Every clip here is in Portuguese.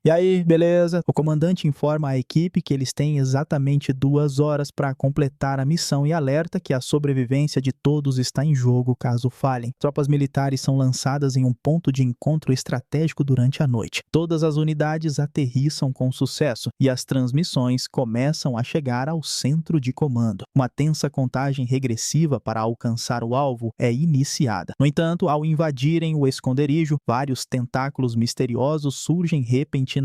E aí, beleza? O comandante informa à equipe que eles têm exatamente 2 horas para completar a missão e alerta que a sobrevivência de todos está em jogo caso falhem. Tropas militares são lançadas em um ponto de encontro estratégico durante a noite. Todas as unidades aterrissam com sucesso e as transmissões começam a chegar ao centro de comando. Uma tensa contagem regressiva para alcançar o alvo é iniciada. No entanto, ao invadirem o esconderijo, vários tentáculos misteriosos surgem repentinamente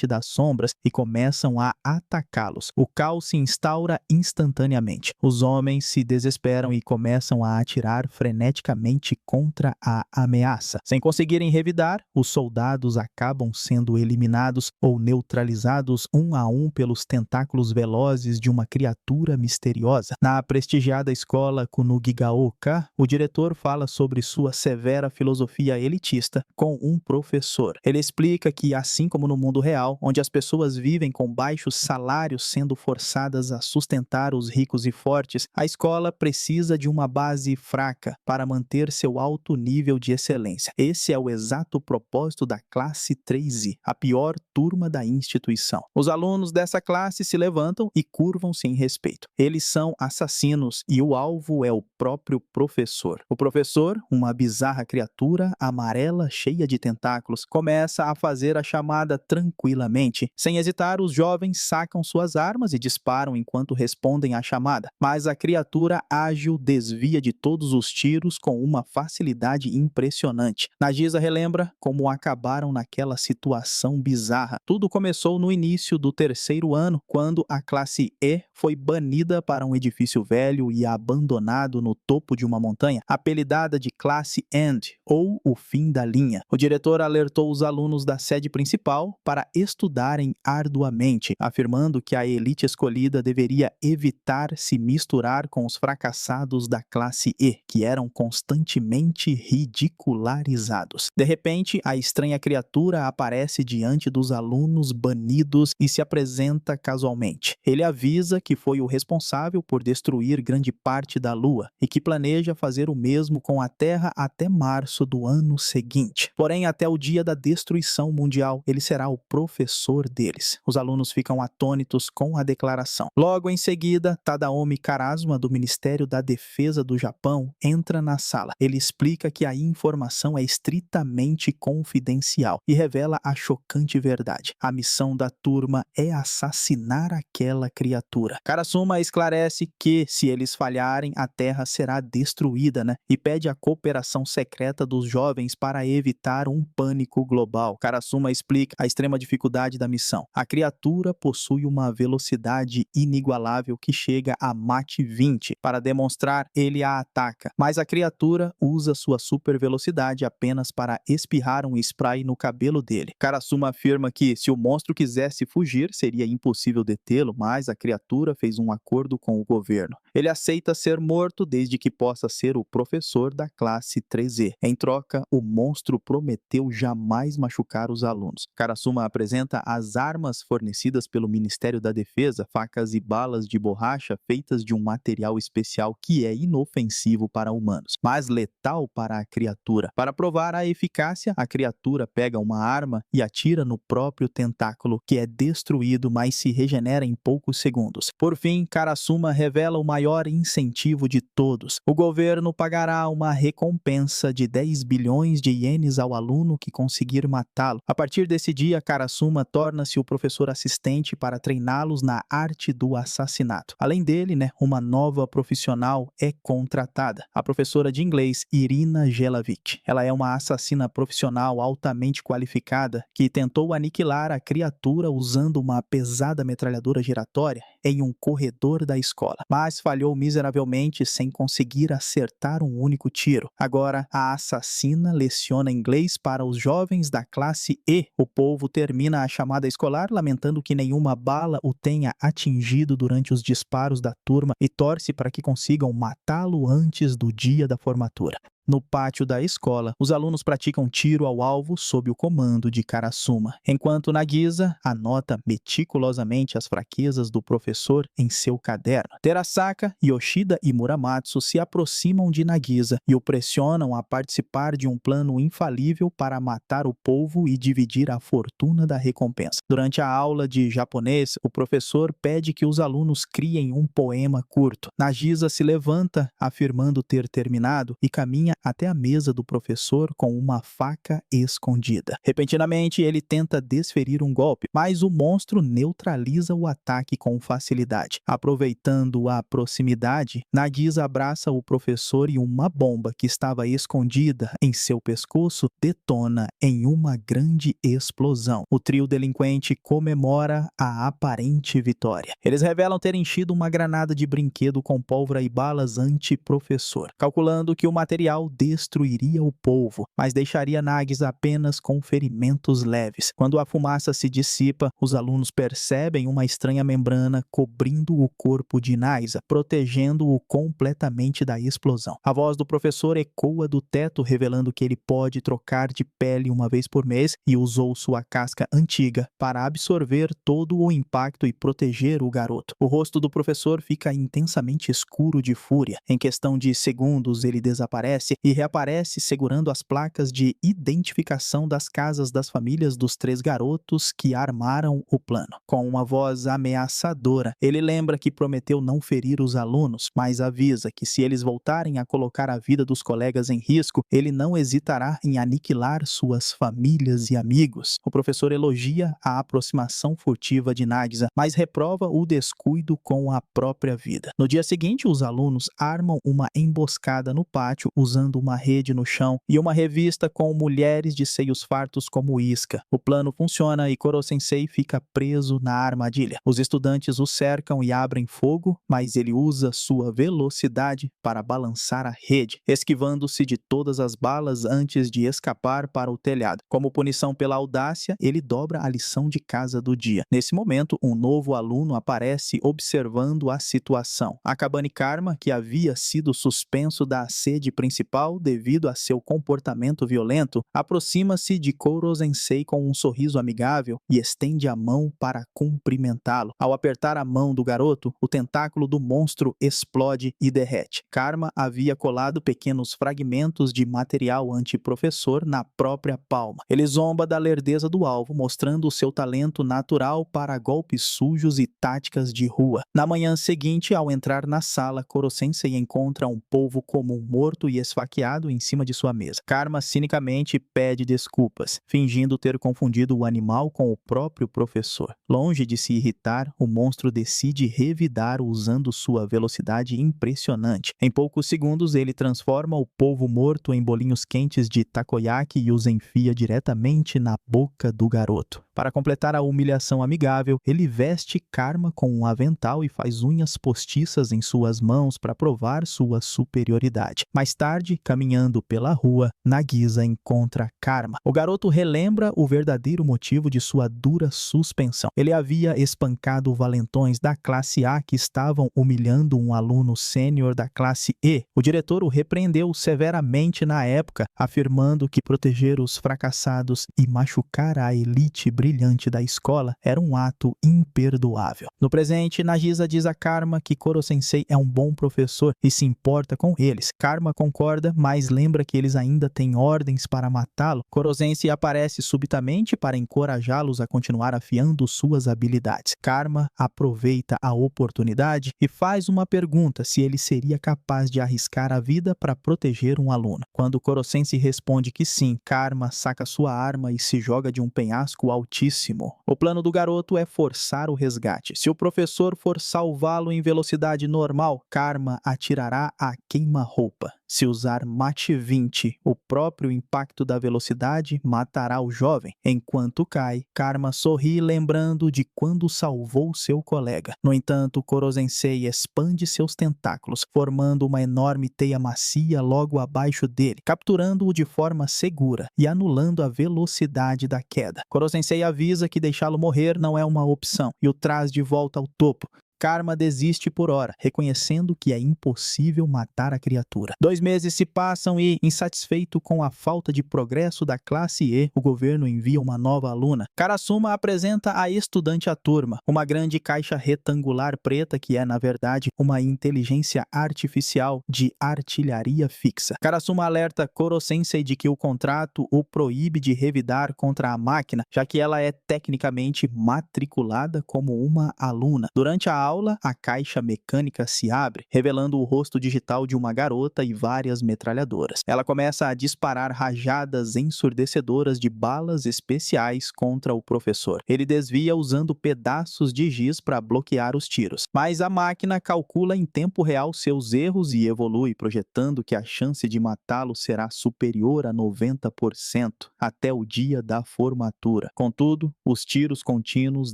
das sombras e começam a atacá-los. O caos se instaura instantaneamente. Os homens se desesperam e começam a atirar freneticamente contra a ameaça. Sem conseguirem revidar, os soldados acabam sendo eliminados ou neutralizados um a um pelos tentáculos velozes de uma criatura misteriosa. Na prestigiada escola Kunugigaoka, o diretor fala sobre sua severa filosofia elitista com um professor. Ele explica que, assim como no mundo real, onde as pessoas vivem com baixos salários sendo forçadas a sustentar os ricos e fortes, a escola precisa de uma base fraca para manter seu alto nível de excelência. Esse é o exato propósito da classe 3i, a pior turma da instituição. Os alunos dessa classe se levantam e curvam-se em respeito. Eles são assassinos e o alvo é o próprio professor. O professor, uma bizarra criatura amarela cheia de tentáculos, começa a fazer a chamada tranquilamente. Sem hesitar, os jovens sacam suas armas e disparam enquanto respondem à chamada. Mas a criatura ágil desvia de todos os tiros com uma facilidade impressionante. Nagisa relembra como acabaram naquela situação bizarra. Tudo começou no início do 3º ano, quando a classe E foi banida para um edifício velho e abandonado no topo de uma montanha, apelidada de classe End, ou o fim da linha. O diretor alertou os alunos da sede principal para estudarem arduamente, afirmando que a elite escolhida deveria evitar se misturar com os fracassados da classe E, que eram constantemente ridicularizados. De repente, a estranha criatura aparece diante dos alunos banidos e se apresenta casualmente. Ele avisa que foi o responsável por destruir grande parte da Lua e que planeja fazer o mesmo com a Terra até março do ano seguinte. Porém, até o dia da destruição mundial, ele será o professor deles. Os alunos ficam atônitos com a declaração. Logo em seguida, Tadaomi Karasuma, do Ministério da Defesa do Japão, entra na sala. Ele explica que a informação é estritamente confidencial e revela a chocante verdade. A missão da turma é assassinar aquela criatura. Karasuma esclarece que, se eles falharem, a Terra será destruída, e pede a cooperação secreta dos jovens para evitar um pânico global. Karasuma explica a extrema dificuldade da missão. A criatura possui uma velocidade inigualável que chega a Mach 20. Para demonstrar, ele a ataca, mas a criatura usa sua super velocidade apenas para espirrar um spray no cabelo dele. Karasuma afirma que, se o monstro quisesse fugir, seria impossível detê-lo, mas a criatura fez um acordo com o governo. Ele aceita ser morto desde que possa ser o professor da classe 3E. Em troca, o monstro prometeu jamais machucar os alunos. Karasuma apresenta as armas fornecidas pelo Ministério da Defesa, facas e balas de borracha feitas de um material especial que é inofensivo para humanos, mas letal para a criatura. Para provar a eficácia, a criatura pega uma arma e atira no próprio tentáculo, que é destruído, mas se regenera em poucos segundos. Por fim, Karasuma revela o maior incentivo de todos. O governo pagará uma recompensa de 10 bilhões de ienes ao aluno que conseguir matá-lo. A partir desse dia, Karasuma torna-se o professor assistente para treiná-los na arte do assassinato. Além dele, uma nova profissional é contratada, a professora de inglês Irina Jelavic. Ela é uma assassina profissional altamente qualificada que tentou aniquilar a criatura usando uma pesada metralhadora giratória em um corredor da escola, mas falhou miseravelmente sem conseguir acertar um único tiro. Agora, a assassina leciona inglês para os jovens da classe E. O povo termina a chamada escolar lamentando que nenhuma bala o tenha atingido durante os disparos da turma e torce para que consigam matá-lo antes do dia da formatura. No pátio da escola, os alunos praticam tiro ao alvo sob o comando de Karasuma, enquanto Nagisa anota meticulosamente as fraquezas do professor em seu caderno. Terasaka, Yoshida e Muramatsu se aproximam de Nagisa e o pressionam a participar de um plano infalível para matar o povo e dividir a fortuna da recompensa. Durante a aula de japonês, o professor pede que os alunos criem um poema curto. Nagisa se levanta, afirmando ter terminado, e caminha até a mesa do professor com uma faca escondida. Repentinamente, ele tenta desferir um golpe, mas o monstro neutraliza o ataque com facilidade. Aproveitando a proximidade, Nagisa abraça o professor e uma bomba que estava escondida em seu pescoço detona em uma grande explosão. O trio delinquente comemora a aparente vitória. Eles revelam ter enchido uma granada de brinquedo com pólvora e balas anti-professor, calculando que o material destruiria o povo, mas deixaria Nagisa apenas com ferimentos leves. Quando a fumaça se dissipa, os alunos percebem uma estranha membrana cobrindo o corpo de Nagisa, protegendo-o completamente da explosão. A voz do professor ecoa do teto, revelando que ele pode trocar de pele uma vez por mês e usou sua casca antiga para absorver todo o impacto e proteger o garoto. O rosto do professor fica intensamente escuro de fúria. Em questão de segundos, ele desaparece e reaparece segurando as placas de identificação das casas das famílias dos 3 garotos que armaram o plano. Com uma voz ameaçadora, ele lembra que prometeu não ferir os alunos, mas avisa que se eles voltarem a colocar a vida dos colegas em risco, ele não hesitará em aniquilar suas famílias e amigos. O professor elogia a aproximação furtiva de Nagisa, mas reprova o descuido com a própria vida. No dia seguinte, os alunos armam uma emboscada no pátio usando uma rede no chão e uma revista com mulheres de seios fartos como isca. O plano funciona e Koro-sensei fica preso na armadilha. Os estudantes o cercam e abrem fogo, mas ele usa sua velocidade para balançar a rede, esquivando-se de todas as balas antes de escapar para o telhado. Como punição pela audácia, ele dobra a lição de casa do dia. Nesse momento, um novo aluno aparece observando a situação. Akabane Karma, que havia sido suspenso da sede principal devido a seu comportamento violento, aproxima-se de Koro-sensei com um sorriso amigável e estende a mão para cumprimentá-lo. Ao apertar a mão do garoto, o tentáculo do monstro explode e derrete. Karma havia colado pequenos fragmentos de material antiprofessor na própria palma. Ele zomba da lerdeza do alvo, mostrando o seu talento natural para golpes sujos e táticas de rua. Na manhã seguinte, ao entrar na sala, Koro-sensei encontra um polvo comum morto e esfaqueado em cima de sua mesa. Karma cinicamente pede desculpas, fingindo ter confundido o animal com o próprio professor. Longe de se irritar, o monstro decide revidar usando sua velocidade impressionante. Em poucos segundos, ele transforma o polvo morto em bolinhos quentes de takoyaki e os enfia diretamente na boca do garoto. Para completar a humilhação amigável, ele veste Karma com um avental e faz unhas postiças em suas mãos para provar sua superioridade. Mais tarde, caminhando pela rua, Nagisa encontra Karma. O garoto relembra o verdadeiro motivo de sua dura suspensão. Ele havia espancado valentões da classe A que estavam humilhando um aluno sênior da classe E. O diretor o repreendeu severamente na época, afirmando que proteger os fracassados e machucar a elite brilhante da escola era um ato imperdoável. No presente, Nagisa diz a Karma que Koro-sensei é um bom professor e se importa com eles. Karma concorda, mas lembra que eles ainda têm ordens para matá-lo. Koro-sensei aparece subitamente para encorajá-los a continuar afiando suas habilidades. Karma aproveita a oportunidade e faz uma pergunta se ele seria capaz de arriscar a vida para proteger um aluno. Quando Koro-sensei responde que sim, Karma saca sua arma e se joga de um penhasco altíssimo. O plano do garoto é forçar o resgate. Se o professor for salvá-lo em velocidade normal, Karma atirará a queima-roupa. Se usar Mach 20, o próprio impacto da velocidade matará o jovem. Enquanto cai, Karma sorri lembrando de quando salvou seu colega. No entanto, Koro-sensei expande seus tentáculos, formando uma enorme teia macia logo abaixo dele, capturando-o de forma segura e anulando a velocidade da queda. Koro-sensei avisa que deixá-lo morrer não é uma opção e o traz de volta ao topo. Karma desiste por hora, reconhecendo que é impossível matar a criatura. 2 meses se passam e, insatisfeito com a falta de progresso da classe E, o governo envia uma nova aluna. Karasuma apresenta a estudante à turma, uma grande caixa retangular preta que é, na verdade, uma inteligência artificial de artilharia fixa. Karasuma alerta Koro-sensei de que o contrato o proíbe de revidar contra a máquina, já que ela é tecnicamente matriculada como uma aluna. Durante a aula, a caixa mecânica se abre, revelando o rosto digital de uma garota e várias metralhadoras. Ela começa a disparar rajadas ensurdecedoras de balas especiais contra o professor. Ele desvia usando pedaços de giz para bloquear os tiros, mas a máquina calcula em tempo real seus erros e evolui, projetando que a chance de matá-lo será superior a 90% até o dia da formatura. Contudo, os tiros contínuos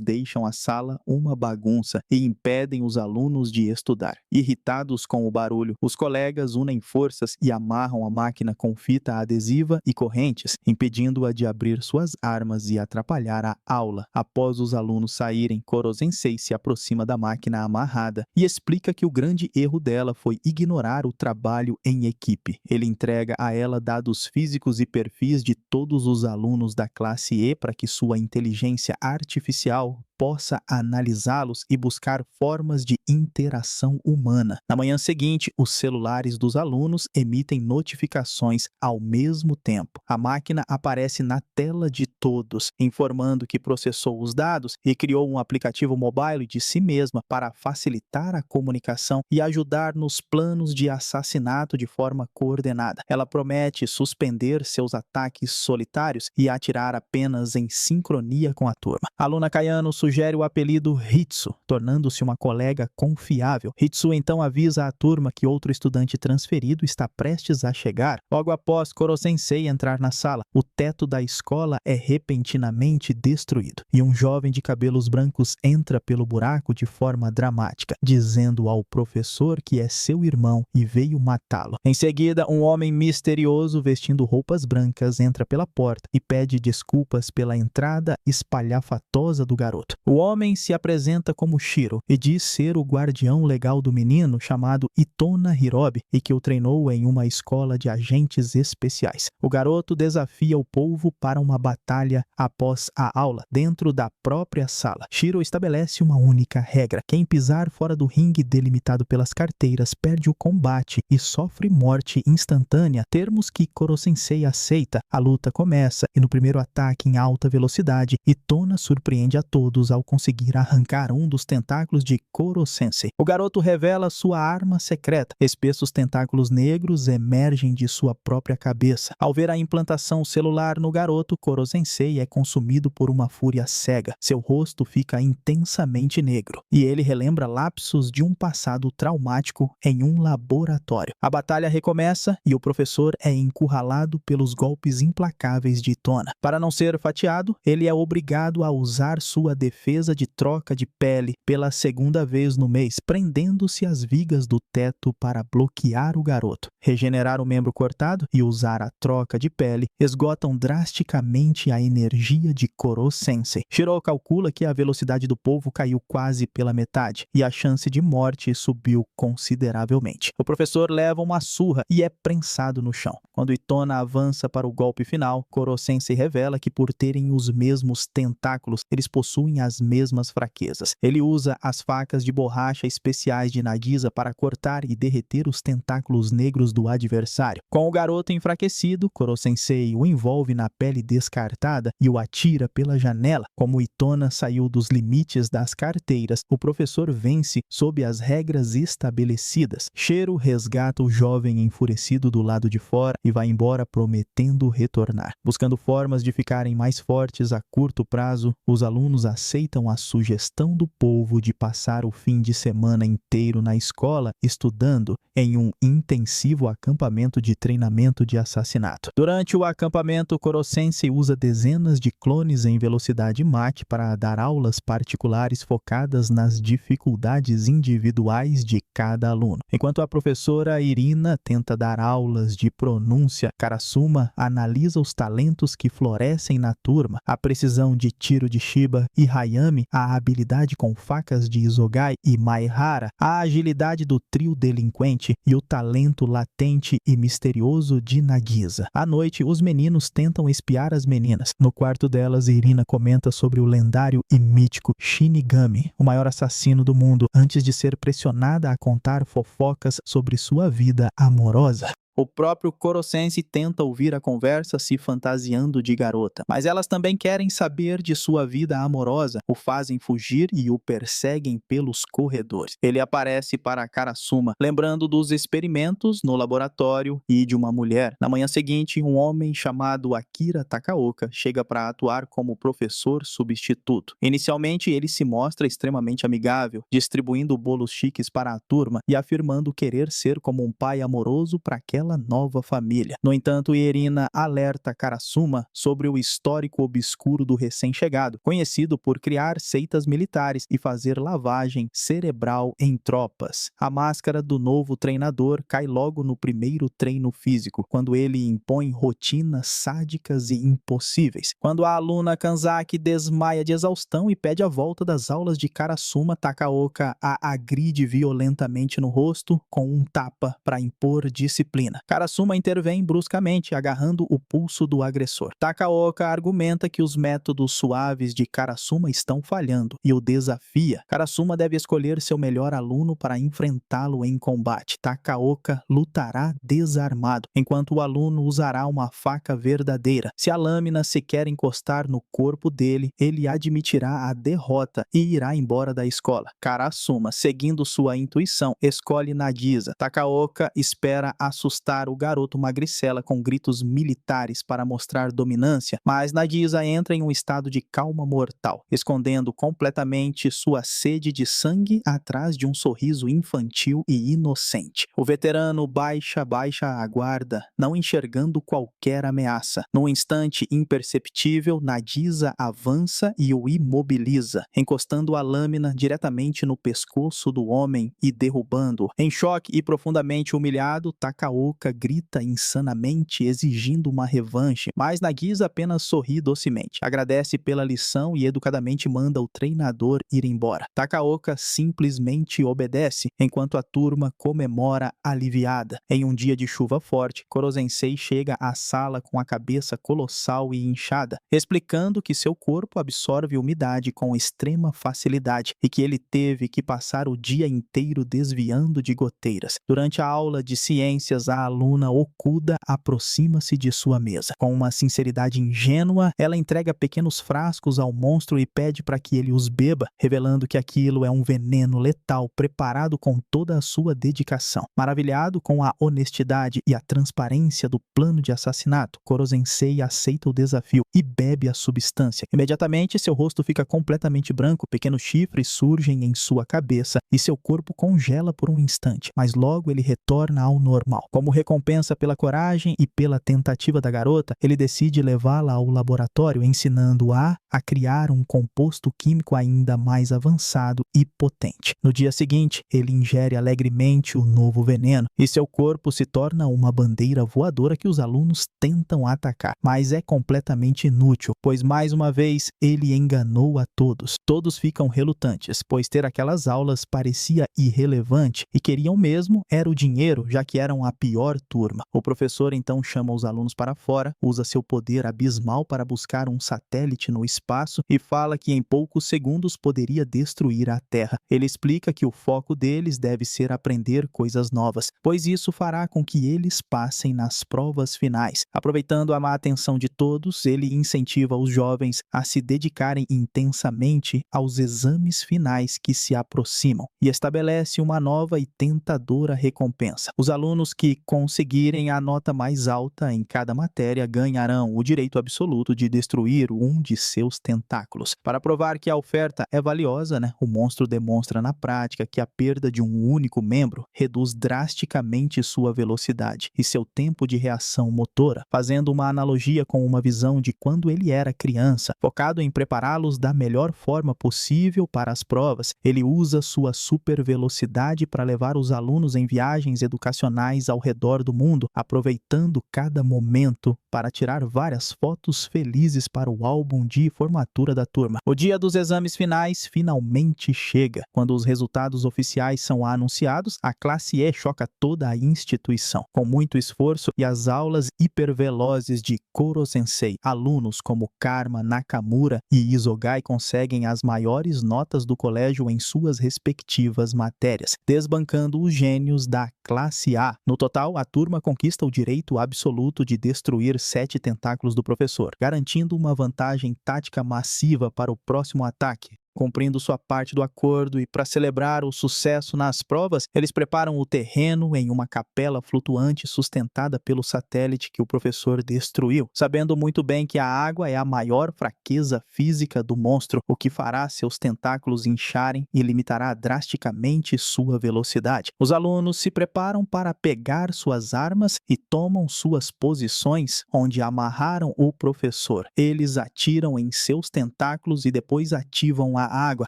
deixam a sala uma bagunça e impedem os alunos de estudar. Irritados com o barulho, os colegas unem forças e amarram a máquina com fita adesiva e correntes, impedindo-a de abrir suas armas e atrapalhar a aula. Após os alunos saírem, Koro-sensei se aproxima da máquina amarrada e explica que o grande erro dela foi ignorar o trabalho em equipe. Ele entrega a ela dados físicos e perfis de todos os alunos da classe E para que sua inteligência artificial possa analisá-los e buscar formas de interação humana. Na manhã seguinte, os celulares dos alunos emitem notificações ao mesmo tempo. A máquina aparece na tela de todos, informando que processou os dados e criou um aplicativo mobile de si mesma para facilitar a comunicação e ajudar nos planos de assassinato de forma coordenada. Ela promete suspender seus ataques solitários e atirar apenas em sincronia com a turma. A aluna Kayano sugere o apelido Hitsu, tornando-se uma colega confiável. Hitsu então avisa à turma que outro estudante transferido está prestes a chegar. Logo após Koro-sensei entrar na sala, o teto da escola é repentinamente destruído e um jovem de cabelos brancos entra pelo buraco de forma dramática, dizendo ao professor que é seu irmão e veio matá-lo. Em seguida, um homem misterioso vestindo roupas brancas entra pela porta e pede desculpas pela entrada espalhafatosa do garoto. O homem se apresenta como Shiro e diz ser o guardião legal do menino chamado Itona Hirobi e que o treinou em uma escola de agentes especiais. O garoto desafia o povo para uma batalha após a aula, dentro da própria sala. Shiro estabelece uma única regra: quem pisar fora do ringue delimitado pelas carteiras perde o combate e sofre morte instantânea, termos que Koro-sensei aceita. A luta começa e no primeiro ataque em alta velocidade, Itona surpreende a todos ao conseguir arrancar um dos tentáculos de Koro-sensei. O garoto revela sua arma secreta. Espessos tentáculos negros emergem de sua própria cabeça. Ao ver a implantação celular no garoto, Koro-sensei é consumido por uma fúria cega. Seu rosto fica intensamente negro e ele relembra lapsos de um passado traumático em um laboratório. A batalha recomeça e o professor é encurralado pelos golpes implacáveis de Itona. Para não ser fatiado, ele é obrigado a usar sua defesa de troca de pele pela segunda vez no mês, prendendo-se às vigas do teto para bloquear o garoto. Regenerar o membro cortado e usar a troca de pele esgotam drasticamente a energia de Koro-sensei. Shiro calcula que a velocidade do povo caiu quase pela metade e a chance de morte subiu consideravelmente. O professor leva uma surra e é prensado no chão. Quando Itona avança para o golpe final, Koro-sensei revela que por terem os mesmos tentáculos, eles possuem as mesmas fraquezas. Ele usa as facas de borracha especiais de Nagisa para cortar e derreter os tentáculos negros do adversário. Com o garoto enfraquecido, Koro-sensei o envolve na pele descartada e o atira pela janela. Como Itona saiu dos limites das carteiras, o professor vence sob as regras estabelecidas. Shiro resgata o jovem enfurecido do lado de fora e vai embora prometendo retornar. Buscando formas de ficarem mais fortes a curto prazo, os alunos aceitam a sugestão do povo de passar o fim de semana inteiro na escola estudando em um intensivo acampamento de treinamento de assassinato. Durante o acampamento, Koro-sensei usa dezenas de clones em velocidade Mach para dar aulas particulares focadas nas dificuldades individuais de cada aluno. Enquanto a professora Irina tenta dar aulas de pronúncia, Karasuma analisa os talentos que florescem na turma. A precisão de tiro de Shiba e Ayami, a habilidade com facas de Isogai e Maehara, a agilidade do trio delinquente e o talento latente e misterioso de Nagisa. À noite, os meninos tentam espiar as meninas. No quarto delas, Irina comenta sobre o lendário e mítico Shinigami, o maior assassino do mundo, antes de ser pressionada a contar fofocas sobre sua vida amorosa. O próprio Koro-sensei tenta ouvir a conversa se fantasiando de garota, mas elas também querem saber de sua vida amorosa, o fazem fugir e o perseguem pelos corredores. Ele aparece para Karasuma, lembrando dos experimentos no laboratório e de uma mulher. Na manhã seguinte, um homem chamado Akira Takaoka chega para atuar como professor substituto. Inicialmente, ele se mostra extremamente amigável, distribuindo bolos chiques para a turma e afirmando querer ser como um pai amoroso para aquela nova família. No entanto, Irina alerta Karasuma sobre o histórico obscuro do recém-chegado, conhecido por criar seitas militares e fazer lavagem cerebral em tropas. A máscara do novo treinador cai logo no primeiro treino físico, quando ele impõe rotinas sádicas e impossíveis. Quando a aluna Kanzaki desmaia de exaustão e pede a volta das aulas de Karasuma, Takaoka a agride violentamente no rosto com um tapa para impor disciplina. Karasuma intervém bruscamente, agarrando o pulso do agressor. Takaoka argumenta que os métodos suaves de Karasuma estão falhando e o desafia. Karasuma deve escolher seu melhor aluno para enfrentá-lo em combate. Takaoka lutará desarmado, enquanto o aluno usará uma faca verdadeira. Se a lâmina sequer encostar no corpo dele, ele admitirá a derrota e irá embora da escola. Karasuma, seguindo sua intuição, escolhe Nagisa. Takaoka espera assustar o garoto magricela com gritos militares para mostrar dominância, mas Nagisa entra em um estado de calma mortal, escondendo completamente sua sede de sangue atrás de um sorriso infantil e inocente. O veterano baixa a guarda, não enxergando qualquer ameaça. Num instante imperceptível, Nagisa avança e o imobiliza, encostando a lâmina diretamente no pescoço do homem e derrubando-o. Em choque e profundamente humilhado, Takaoka grita insanamente, exigindo uma revanche, mas Nagisa apenas sorri docemente, agradece pela lição e educadamente manda o treinador ir embora. Takaoka simplesmente obedece, enquanto a turma comemora aliviada. Em um dia de chuva forte, Koro-sensei chega à sala com a cabeça colossal e inchada, explicando que seu corpo absorve umidade com extrema facilidade e que ele teve que passar o dia inteiro desviando de goteiras. Durante a aula de ciências, a aluna Okuda aproxima-se de sua mesa. Com uma sinceridade ingênua, ela entrega pequenos frascos ao monstro e pede para que ele os beba, revelando que aquilo é um veneno letal preparado com toda a sua dedicação. Maravilhado com a honestidade e a transparência do plano de assassinato, Koro-sensei aceita o desafio e bebe a substância. Imediatamente, seu rosto fica completamente branco, pequenos chifres surgem em sua cabeça e seu corpo congela por um instante, mas logo ele retorna ao normal. Como recompensa pela coragem e pela tentativa da garota, ele decide levá-la ao laboratório, ensinando-a a criar um composto químico ainda mais avançado e potente. No dia seguinte, ele ingere alegremente o novo veneno e seu corpo se torna uma bandeira voadora que os alunos tentam atacar, mas é completamente inútil, pois mais uma vez ele enganou a todos. Todos ficam relutantes, pois ter aquelas aulas parecia irrelevante e queriam mesmo era o dinheiro, já que eram a pior turma. O professor então chama os alunos para fora, usa seu poder abismal para buscar um satélite no espaço e fala que em poucos segundos poderia destruir a Terra. Ele explica que o foco deles deve ser aprender coisas novas, pois isso fará com que eles passem nas provas finais. Aproveitando a má atenção de todos, ele incentiva os jovens a se dedicarem intensamente aos exames finais que se aproximam e estabelece uma nova e tentadora recompensa. Os alunos que conseguirem a nota mais alta em cada matéria ganharão o direito absoluto de destruir um de seus tentáculos. Para provar que a oferta é valiosa, o monstro demonstra na prática que a perda de um único membro reduz drasticamente sua velocidade e seu tempo de reação motora, fazendo uma analogia com uma visão de quando ele era criança, focado em prepará-los da melhor forma possível para as provas. Ele usa sua super velocidade para levar os alunos em viagens educacionais ao redor redor do mundo, aproveitando cada momento para tirar várias fotos felizes para o álbum de formatura da turma. O dia dos exames finais finalmente chega. Quando os resultados oficiais são anunciados, a classe E choca toda a instituição. Com muito esforço e as aulas hipervelozes de Koro-sensei, alunos como Karma, Nakamura e Isogai conseguem as maiores notas do colégio em suas respectivas matérias, desbancando os gênios da classe A. No total, a turma conquista o direito absoluto de destruir 7 tentáculos do professor, garantindo uma vantagem tática massiva para o próximo ataque. Cumprindo sua parte do acordo e para celebrar o sucesso nas provas, eles preparam o terreno em uma capela flutuante sustentada pelo satélite que o professor destruiu, sabendo muito bem que a água é a maior fraqueza física do monstro, o que fará seus tentáculos incharem e limitará drasticamente sua velocidade. Os alunos se preparam para pegar suas armas e tomam suas posições onde amarraram o professor. Eles atiram em seus tentáculos e depois ativam a água.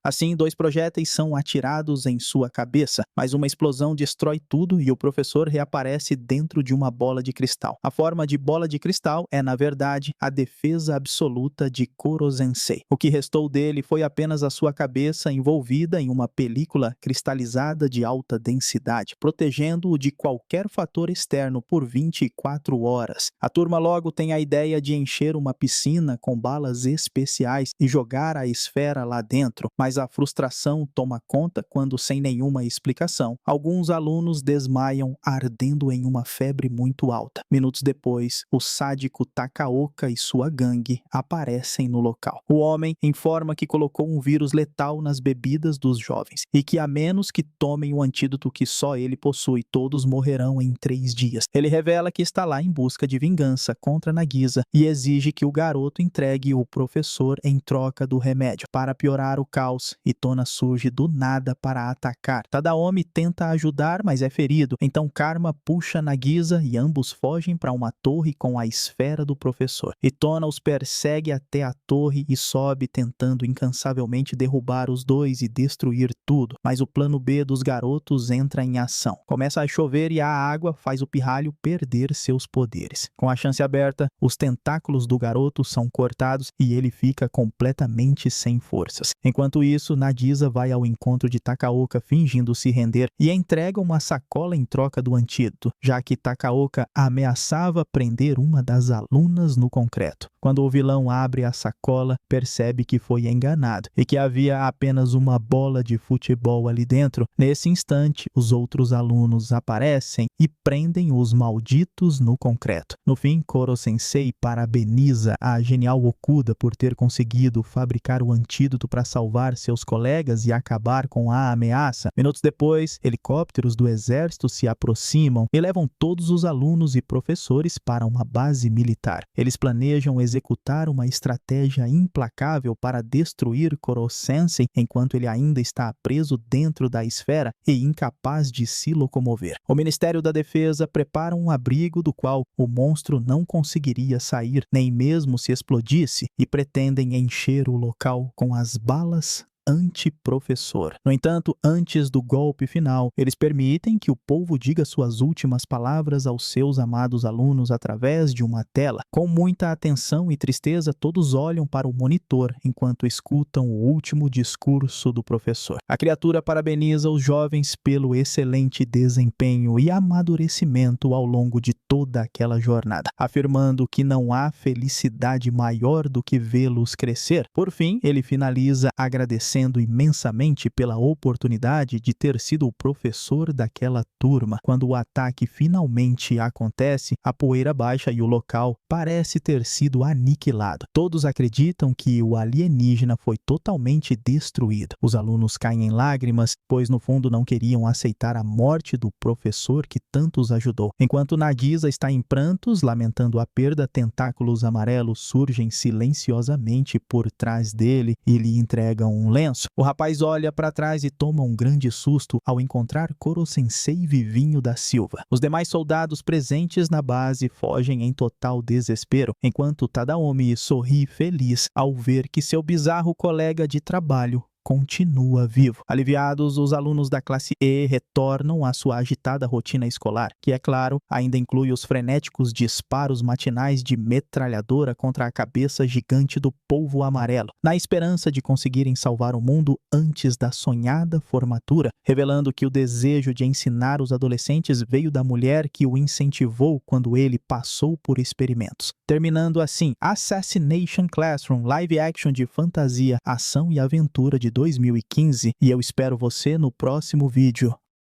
Assim, 2 projéteis são atirados em sua cabeça, mas uma explosão destrói tudo e o professor reaparece dentro de uma bola de cristal. A forma de bola de cristal é, na verdade, a defesa absoluta de Koro-sensei. O que restou dele foi apenas a sua cabeça envolvida em uma película cristalizada de alta densidade, protegendo-o de qualquer fator externo por 24 horas. A turma logo tem a ideia de encher uma piscina com balas especiais e jogar a esfera lá dentro, mas a frustração toma conta quando, sem nenhuma explicação, alguns alunos desmaiam ardendo em uma febre muito alta. Minutos depois, o sádico Takaoka e sua gangue aparecem no local. O homem informa que colocou um vírus letal nas bebidas dos jovens e que, a menos que tomem o antídoto que só ele possui, todos morrerão em 3 dias. Ele revela que está lá em busca de vingança contra Nagisa e exige que o garoto entregue o professor em troca do remédio. Para piorar o caos, Itona surge do nada para atacar. Tadaomi tenta ajudar, mas é ferido. Então Karma puxa Nagisa e ambos fogem para uma torre com a esfera do professor. Itona os persegue até a torre e sobe, tentando incansavelmente derrubar os dois e destruir tudo. Mas o plano B dos garotos entra em ação. Começa a chover e a água faz o pirralho perder seus poderes. Com a chance aberta, os tentáculos do garoto são cortados e ele fica completamente sem forças. Enquanto isso, Nagisa vai ao encontro de Takaoka fingindo se render e entrega uma sacola em troca do antídoto, já que Takaoka ameaçava prender uma das alunas no concreto. Quando o vilão abre a sacola, percebe que foi enganado e que havia apenas uma bola de futebol ali dentro. Nesse instante, os outros alunos aparecem e prendem os malditos no concreto. No fim, Koro-sensei parabeniza a genial Okuda por ter conseguido fabricar o antídoto para salvar seus colegas e acabar com a ameaça. Minutos depois, helicópteros do exército se aproximam e levam todos os alunos e professores para uma base militar. Eles planejam executar uma estratégia implacável para destruir Koro-sensei enquanto ele ainda está preso dentro da esfera e incapaz de se locomover. O Ministério da Defesa prepara um abrigo do qual o monstro não conseguiria sair, nem mesmo se explodisse, e pretendem encher o local com as balas anti-professor. No entanto, antes do golpe final, eles permitem que o povo diga suas últimas palavras aos seus amados alunos através de uma tela. Com muita atenção e tristeza, todos olham para o monitor enquanto escutam o último discurso do professor. A criatura parabeniza os jovens pelo excelente desempenho e amadurecimento ao longo de toda aquela jornada, afirmando que não há felicidade maior do que vê-los crescer. Por fim, ele finaliza agradecendo imensamente pela oportunidade de ter sido o professor daquela turma. Quando o ataque finalmente acontece, a poeira baixa e o local parece ter sido aniquilado. Todos acreditam que o alienígena foi totalmente destruído. Os alunos caem em lágrimas, pois no fundo não queriam aceitar a morte do professor que tanto os ajudou. Enquanto Nagisa está em prantos, lamentando a perda, tentáculos amarelos surgem silenciosamente por trás dele e lhe entregam um lenço. O rapaz olha para trás e toma um grande susto ao encontrar Koro-sensei Vivinho da Silva. Os demais soldados presentes na base fogem em total desespero, enquanto Tadaomi sorri feliz ao ver que seu bizarro colega de trabalho continua vivo. Aliviados, os alunos da classe E retornam à sua agitada rotina escolar, que, é claro, ainda inclui os frenéticos disparos matinais de metralhadora contra a cabeça gigante do polvo amarelo, na esperança de conseguirem salvar o mundo antes da sonhada formatura, revelando que o desejo de ensinar os adolescentes veio da mulher que o incentivou quando ele passou por experimentos. Terminando assim, Assassination Classroom, live action de fantasia, ação e aventura de 2015, e eu espero você no próximo vídeo.